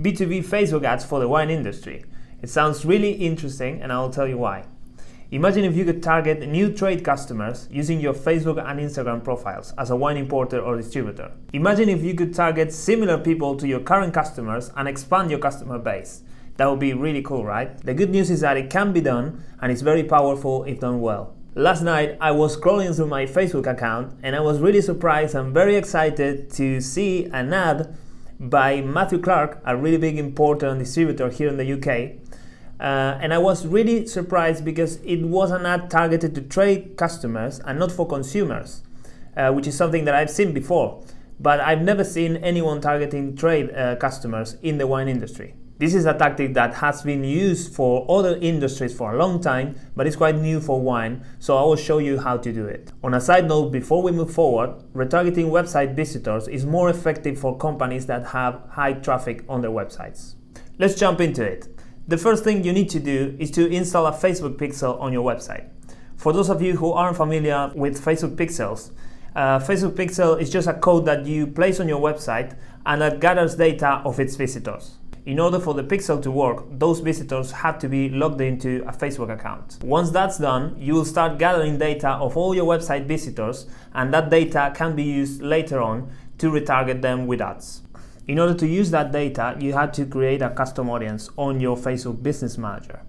B2B Facebook ads for the wine industry. It sounds really interesting and I'll tell you why. Imagine if you could target new trade customers using your Facebook and Instagram profiles as a wine importer or distributor. Imagine if you could target similar people to your current customers and expand your customer base. That would be really cool, right? The good news is that it can be done and it's very powerful if done well. Last night I was scrolling through my Facebook account and I was really surprised and very excited to see an ad by Matthew Clark, a really big importer and distributor here in the UK. And I was really surprised because it was an ad targeted to trade customers and not for consumers, which is something that I've seen before, but I've never seen anyone targeting trade customers in the wine industry. This is a tactic that has been used for other industries for a long time, but it's quite new for wine, so I will show you how to do it. On a side note, before we move forward, retargeting website visitors is more effective for companies that have high traffic on their websites. Let's jump into it. The first thing you need to do is to install a Facebook pixel on your website. For those of you who aren't familiar with Facebook pixels, Facebook pixel is just a code that you place on your website and that gathers data of its visitors. In order for the pixel to work, those visitors have to be logged into a Facebook account. Once that's done, you will start gathering data of all your website visitors, and that data can be used later on to retarget them with ads. In order to use that data, you had to create a custom audience on your Facebook Business Manager.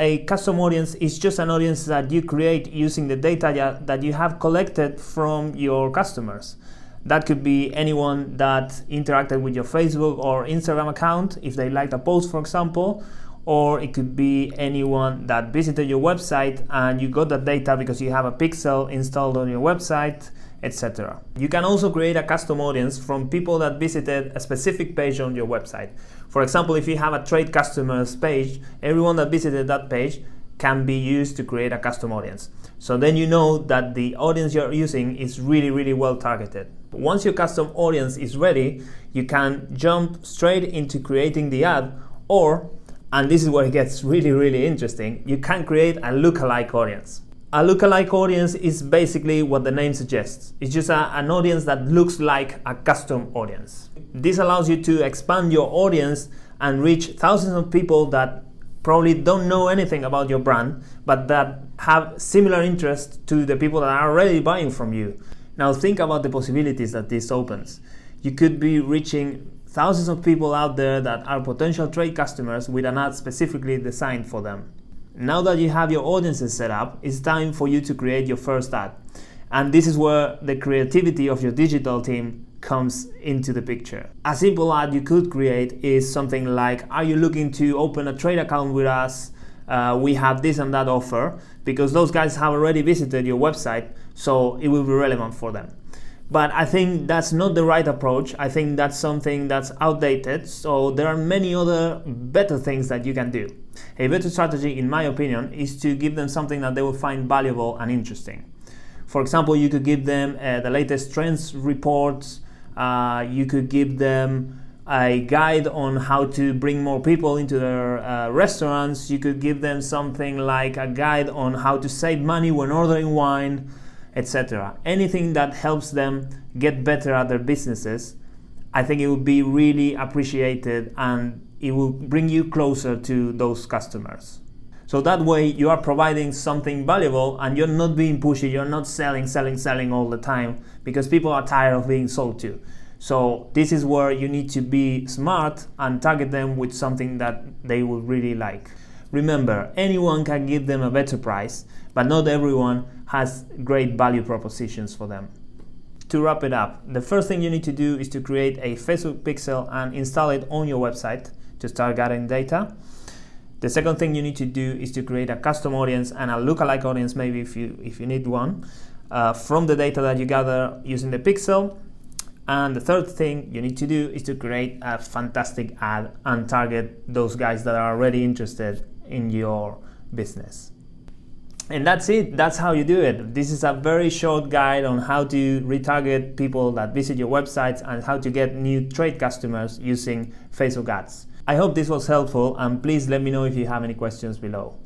A custom audience is just an audience that you create using the data that you have collected from your customers. That could be anyone that interacted with your Facebook or Instagram account if they liked a post, for example, or it could be anyone that visited your website and you got that data because you have a pixel installed on your website, etc. You can also create a custom audience from people that visited a specific page on your website. For example, if you have a trade customers page, everyone that visited that page can be used to create a custom audience. So then you know that the audience you're using is really well targeted. Once your custom audience is ready, you can jump straight into creating the ad, or, and this is where it gets really interesting, you can create a lookalike audience. A lookalike audience is basically what the name suggests. It's just an audience that looks like a custom audience. This allows you to expand your audience and reach thousands of people that probably don't know anything about your brand, but that have similar interest to the people that are already buying from you. Now think about the possibilities that this opens. You could be reaching thousands of people out there that are potential trade customers with an ad specifically designed for them. Now that you have your audiences set up, it's time for you to create your first ad. And this is where the creativity of your digital team comes into the picture. A simple ad you could create is something like, are you looking to open a trade account with us? We have this and that offer, because those guys have already visited your website, so it will be relevant for them. But I think that's not the right approach. I think that's something that's outdated, so there are many other better things that you can do. A better strategy, in my opinion, is to give them something that they will find valuable and interesting. For example, you could give them the latest trends reports. You could give them a guide on how to bring more people into their restaurants. You could give them something like a guide on how to save money when ordering wine, etc. Anything that helps them get better at their businesses, I think it would be really appreciated and it will bring you closer to those customers. So that way you are providing something valuable and you're not being pushy, you're not selling all the time, because people are tired of being sold to. So this is where you need to be smart and target them with something that they will really like. Remember, anyone can give them a better price, but not everyone has great value propositions for them. To wrap it up, the first thing you need to do is to create a Facebook pixel and install it on your website to start gathering data. The second thing you need to do is to create a custom audience and a lookalike audience, maybe if you need one, from the data that you gather using the pixel. And the third thing you need to do is to create a fantastic ad and target those guys that are already interested in your business. And that's it. That's how you do it. This is a very short guide on how to retarget people that visit your websites and how to get new trade customers using Facebook ads. I hope this was helpful, and please let me know if you have any questions below.